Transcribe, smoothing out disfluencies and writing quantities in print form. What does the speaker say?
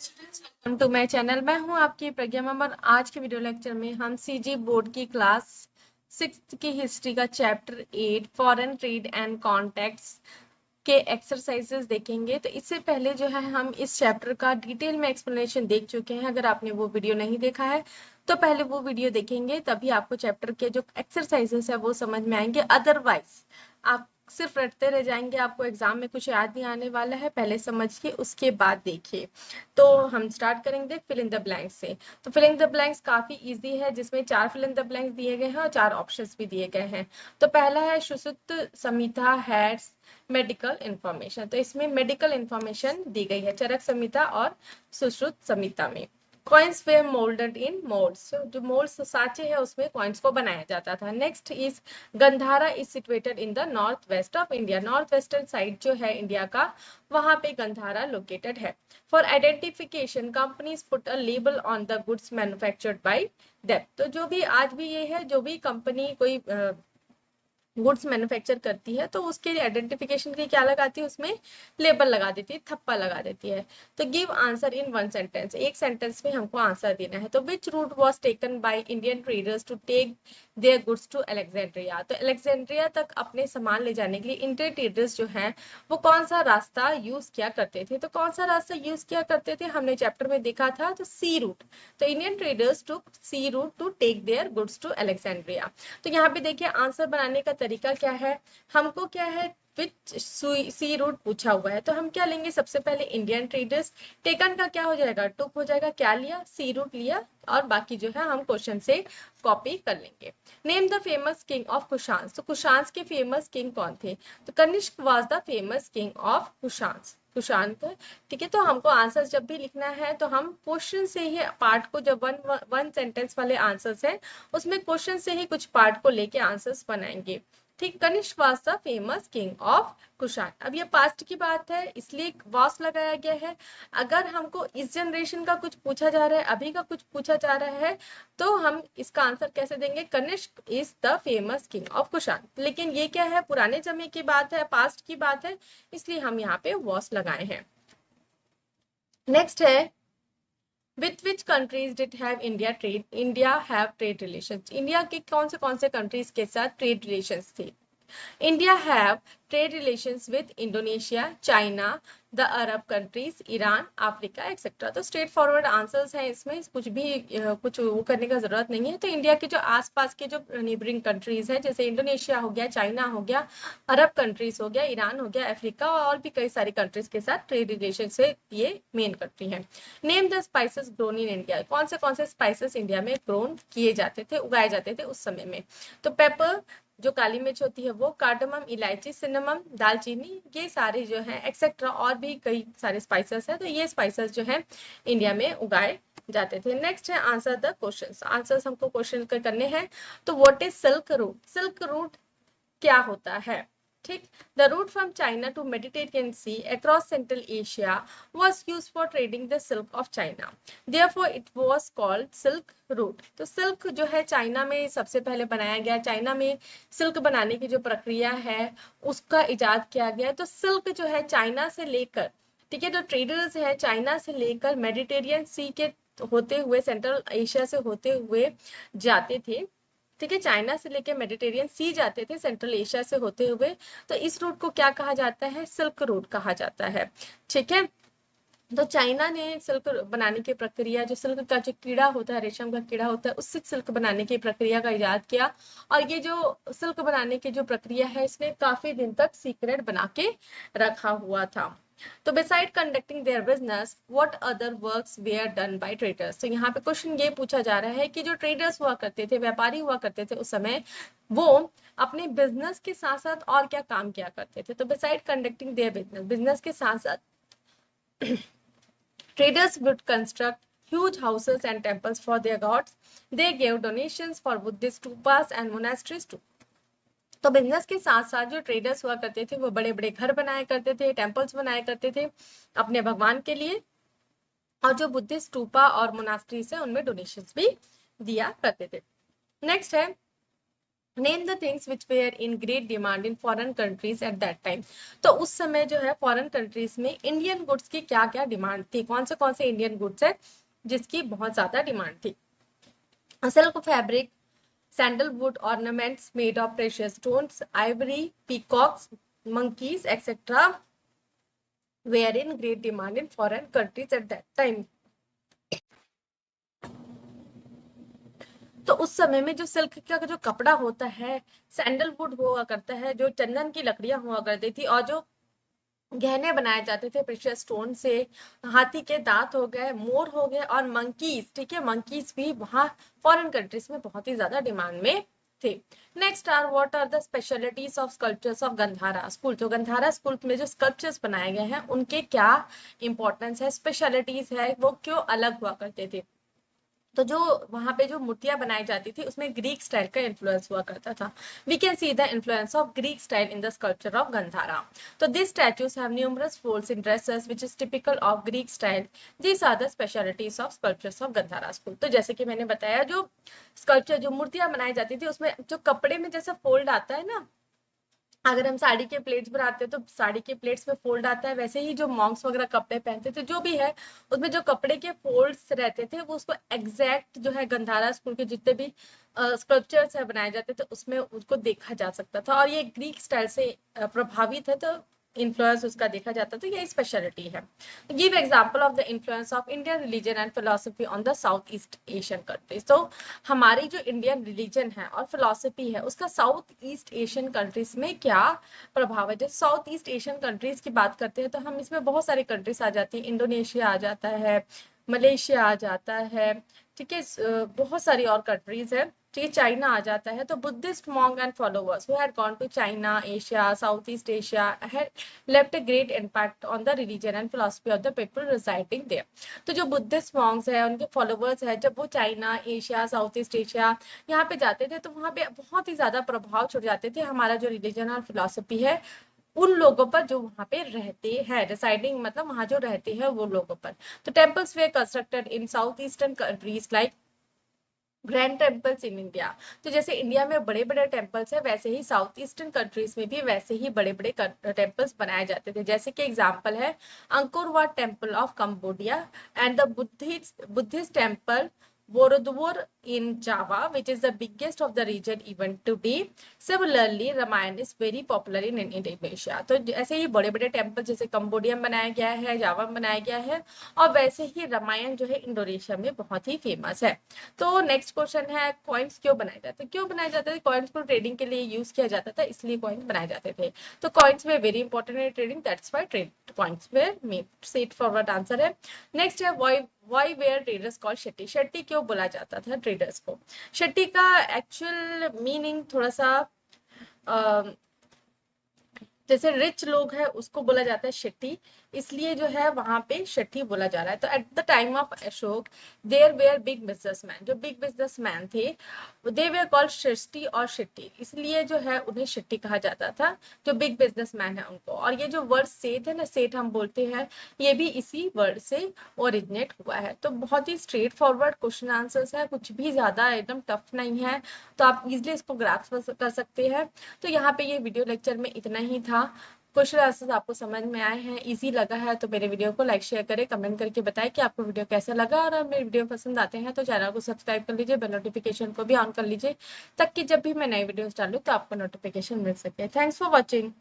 Welcome to my channel. मैं हूं आपकी प्रज्ञा मैम। आज के वीडियो लेक्चर में हम सीजी बोर्ड की क्लास 6 की हिस्ट्री का chapter 8 foreign trade and contacts के एक्सरसाइजेस देखेंगे। तो इससे पहले जो है हम इस चैप्टर का डिटेल में एक्सप्लेनेशन देख चुके हैं। अगर आपने वो वीडियो नहीं देखा है तो पहले वो वीडियो देखेंगे, तभी आपको चैप्टर के जो एक्सरसाइजेस है वो समझ में आएंगे। अदरवाइज आप सिर्फ रटते रह जाएंगे, आपको एग्जाम में कुछ याद नहीं आने वाला है। पहले समझिए, उसके बाद देखिए। तो हम स्टार्ट करेंगे फिल इन द ब्लैंक्स से। तो फिल इन द ब्लैंक्स काफी इजी है, जिसमें 4 फिल इन द ब्लैंक्स दिए गए हैं और 4 ऑप्शंस भी दिए गए हैं। तो पहला है सुश्रुत संहिता हैड्स मेडिकल इंफॉर्मेशन। तो इसमें मेडिकल इंफॉर्मेशन दी गई है चरक संहिता और सुश्रुत संहिता में। कॉइन्स वे मोल्डेड इन मोल्ड्स, जो मोल्ड्स सांचे है उसमें कॉइन्स को बनाया जाता था। Next is Gandhara is situated in the north west of India. North western side जो है इंडिया का, वहां पे गंधारा लोकेटेड है। For identification companies put a label on the goods manufactured by them. तो जो भी आज भी ये है, जो भी कंपनी कोई गुड्स मैन्युफैक्चर करती है तो उसके लिए आइडेंटिफिकेशन की क्या लगाती है, उसमें लेबल लगा देती है, थप्पा लगा देती है। तो give answer in one sentence, एक सेंटेंस में हमको आंसर देना है। तो which route was taken by Indian traders to take their goods to Alexandria. तो अलेक्जेंड्रिया तक अपने सामान ले जाने के लिए इंडियन ट्रेडर्स जो हैं वो कौन सा रास्ता यूज किया करते थे। तो कौन सा रास्ता यूज किया करते थे, हमने चैप्टर में देखा था, तो सी रूट। तो Indian traders took sea route to take their goods to Alexandria. तो यहाँ पे देखिए आंसर बनाने का तरीका क्या है। हमको क्या है, विच सी रूट पूछा हुआ है, तो हम क्या लेंगे, सबसे पहले इंडियन ट्रेडर्स। टेकन का क्या हो जाएगा, टुक हो जाएगा, क्या लिया, सी रूट लिया, और बाकी जो है हम क्वेश्चन से कॉपी कर लेंगे। Name the famous king of Kushan. तो कुशान के फेमस किंग कौन थे, तो Kanishka was the famous king of Kushan. Kushan का, ठीक है। तो हमको आंसर जब भी लिखना है तो हम क्वेश्चन से ही पार्ट को, जब वन वन सेंटेंस वाले आंसर्स है उसमें क्वेश्चन से ही कुछ पार्ट को लेके आंसर्स बनाएंगे। ठीक, Kanishka was the famous king of Kushan. अब ये पास्ट की बात है इसलिए वास लगाया गया है। अगर हमको इस जनरेशन का कुछ पूछा जा रहा है, अभी का कुछ पूछा जा रहा है, तो हम इसका आंसर कैसे देंगे, Kanishka is the famous king of Kushan. लेकिन ये क्या है, पुराने समय की बात है, पास्ट की बात है, इसलिए हम यहाँ पे वॉस लगाए हैं। नेक्स्ट है, with which countries did have India have trade relations। India के कौन से कंट्रीज के साथ ट्रेड रिलेशंस थे। India have trade relations with Indonesia, China, the Arab countries, Iran, Africa, etc। तो स्ट्रेट फॉरवर्ड आंसर्स हैं इसमें, कुछ भी कुछ वो करने का जरूरत नहीं है। तो इंडिया के जो आसपास के जो नेबरिंग कंट्रीज हैं, जैसे इंडोनेशिया हो गया, चाइना हो गया, अरब कंट्रीज हो गया, ईरान हो गया, अफ्रीका और भी कई सारी कंट्रीज के साथ ट्रेड रिलेशन से ये मेन कंट्री है। Name the spices grown in India. कौन से स्पाइसेस इंडिया में ग्रोन किए जाते थे, उगाए जाते थे उस समय में। तो पेपर, जो काली मिर्च होती है वो, कार्डमम, इलायची, सिनेमम, दालचीनी, ये सारे जो है एक्सेट्रा और भी कई सारे स्पाइसेस है। तो ये स्पाइसेस जो है इंडिया में उगाए जाते थे। नेक्स्ट है आंसर द क्वेश्चंस। आंसर्स हमको क्वेश्चन करने हैं। तो what is silk route. Silk route क्या होता है, ठीक। The route from China to Mediterranean sea across central Asia was used for trading the silk of China, therefore it was called silk route। तो silk जो है China में सबसे पहले बनाया गया, चाइना में सिल्क बनाने की जो प्रक्रिया है उसका इजाद किया गया। तो सिल्क जो है चाइना से लेकर, ठीक है, जो ट्रेडर्स है चाइना से लेकर मेडिटेरियन सी के होते हुए, सेंट्रल एशिया से होते हुए जाते थे, ठीक है, चाइना से लेके मेडिटेरियन सी जाते थे सेंट्रल एशिया से होते हुए। तो इस रूट को क्या कहा जाता है, सिल्क रूट कहा जाता है, ठीक है। तो चाइना ने सिल्क बनाने की प्रक्रिया, जो सिल्क का जो कीड़ा होता है, रेशम का कीड़ा होता है, उससे सिल्क बनाने की प्रक्रिया का इजाद किया। और ये जो सिल्क बनाने की जो प्रक्रिया है इसने काफी दिन तक सीक्रेट बना के रखा हुआ था। तो beside conducting their business what other works were done by traders. तो यहाँ पे क्वेश्चन ये पूछा जा रहा है कि जो ट्रेडर्स हुआ करते थे, व्यापारी हुआ करते थे उस समय, वो अपने बिजनेस के साथ साथ और क्या काम किया करते थे। तो beside conducting their business, business के साथ साथ traders would construct huge houses and temples for their gods. They gave donations for Buddhist stupas and monasteries too। तो बिजनेस के साथ साथ जो ट्रेडर्स हुआ करते थे वो बड़े बड़े घर बनाया करते थे, टेम्पल्स बनाया करते थे अपने भगवान के लिए, और जो बुद्धिस्ट स्टूपा और मोनास्ट्रीज है उनमें डोनेशंस भी दिया करते थे। नेक्स्ट है, name the things which were in great demand in foreign countries at that time. तो उस समय जो है फॉरेन कंट्रीज में इंडियन गुड्स की क्या क्या डिमांड थी, कौन से इंडियन गुड्स है जिसकी बहुत ज्यादा डिमांड थी। Silk fabric, sandalwood ornaments made of precious stones, ivory, peacocks, monkeys, etc. were in great demand in foreign countries at that time. तो उस समय में जो सिल्क का जो कपड़ा होता है, सैंडलवुड हुआ करता है, जो चंदन की लकड़ियां हुआ करती थी, और जो गहने बनाए जाते थे प्रेशियस स्टोन से, हाथी के दांत हो गए, मोर हो गए, और मंकीज, ठीक है, मंकीज भी वहां फॉरेन कंट्रीज में बहुत ही ज्यादा डिमांड में थे। Next are what are the specialities of sculptures of Gandhara school. जो गंधारा स्कूल में जो स्कल्पचर्स बनाए गए हैं उनके क्या इंपॉर्टेंस है, स्पेशलिटीज है, वो क्यों अलग हुआ करते थे। तो जो वहां पे जो मूर्तियां बनाई जाती थी उसमें ग्रीक स्टाइल का इन्फ्लुएंस हुआ करता था। We can see the influence of Greek style in the sculpture of Gandhara. तो this statues have numerous folds in dresses which is typical of Greek style. These are the specialities of sculptures of Gandhara school. तो जैसे कि मैंने बताया, जो sculpture जो मूर्तियां बनाई जाती थी उसमें जो कपड़े में जैसा फोल्ड आता है ना, अगर हम साड़ी के प्लेट्स बनाते हैं तो साड़ी के प्लेट्स में फोल्ड आता है, वैसे ही जो मॉन्क्स वगैरह कपड़े पहनते थे जो भी है, उसमें जो कपड़े के फोल्ड्स रहते थे वो उसको एग्जैक्ट जो है गंधारा स्कूल के जितने भी स्कल्पचर्स है बनाए जाते थे उसमें उसको देखा जा सकता था, और ये ग्रीक स्टाइल से प्रभावित है, तो इन्फ्लुएंस उसका देखा जाता था, ये स्पेशलिटी है। Give example of the influence of Indian religion and philosophy on the south east Asian countries. तो हमारी जो इंडियन रिलीजन है और फिलोसफी है उसका साउथ ईस्ट एशियन कंट्रीज में क्या प्रभाव है। जब साउथ ईस्ट एशियन कंट्रीज की बात करते हैं तो हम इसमें बहुत सारी कंट्रीज आ जाती है, इंडोनेशिया आ जाता है, मलेशिया आ जाता है, ठीक है, बहुत सारी और कंट्रीज है, ठीक है, चाइना आ जाता है। तो Buddhist monk and followers who had gone to China, Asia, South East Asia had left a great impact on the religion and philosophy of the people residing there. तो जो बुद्धिस्ट मॉन्क्स है, उनके followers है, जब वो China, Asia, South East Asia यहाँ पे जाते थे तो वहाँ पे बहुत ही ज्यादा प्रभाव छोड़ जाते थे हमारा जो रिलीजन और फिलोसफी है उन लोगों पर जो वहां पे रहते हैं, रिसाइडिंग मतलब वहां जो रहते हैं वो लोगों पर। तो temples were constructed in South Eastern countries like grand temples in India. तो जैसे इंडिया में बड़े बड़े टेम्पल्स है वैसे ही साउथ ईस्टर्न कंट्रीज में भी वैसे ही बड़े बड़े टेम्पल्स बनाए जाते थे। जैसे कि एग्जांपल है Angkor Wat temple of Cambodia and the Buddhist temple Borobudur in Java, which is the biggest of the region even today. Similarly, Ramayana is very popular in Indonesia. तो ऐसे ही बड़े बड़े टेम्पल जैसे कंबोडिया में बनाया गया है, जावा में बनाया गया है, और वैसे ही रामायण जो है इंडोनेशिया में बहुत ही फेमस है। तो नेक्स्ट क्वेश्चन है कॉइन्स क्यों बनाए जाते हैं। क्यों बनाए जाते थे, कॉइन्स को ट्रेडिंग के लिए यूज किया जाता था इसलिए कॉइन्स बनाए जाते थे। तो कॉइन्स में वेरी इंपॉर्टेंट है trading, that's why trade coins were made. Straightforward answer है। नेक्स्ट है why were traders call Shetty. Shetty क्यों बोला जाता था ट्रेडर्स को। शेट्टी का एक्चुअल मीनिंग थोड़ा सा जैसे रिच लोग हैं उसको बोला जाता है शेट्टी, इसलिए जो है वहां पे शेट्टी बोला जा रहा है। तो at the time of Ashok there were big businessman, जो बिग बिजनेसमैन थे दे वेयर कॉल्ड शेट्टी और शेट्टी, इसलिए जो है उन्हें शेट्टी कहा जाता था, जो बिग बिजनेसमैन है उनको। और ये जो वर्ड सेठ है ना, सेठ हम बोलते हैं, ये भी इसी वर्ड से ओरिजिनेट हुआ है। तो बहुत ही स्ट्रेट फॉरवर्ड क्वेश्चन आंसर्स है, कुछ भी ज्यादा एकदम टफ नहीं है, तो आप इजिली इसको ग्रास्प कर सकते हैं। तो यहाँ पे ये वीडियो लेक्चर में इतना ही था। क्वेश्चन आंसर्स आपको समझ में आए हैं, इजी लगा है तो मेरे वीडियो को लाइक शेयर करें, कमेंट करके बताएं कि आपको वीडियो कैसा लगा, और मेरे वीडियो पसंद आते हैं तो चैनल को सब्सक्राइब कर लीजिए, बेल नोटिफिकेशन को भी ऑन कर लीजिए ताकि जब भी मैं नई वीडियोस डालूं तो आपको नोटिफिकेशन मिल सके। Thanks for watching.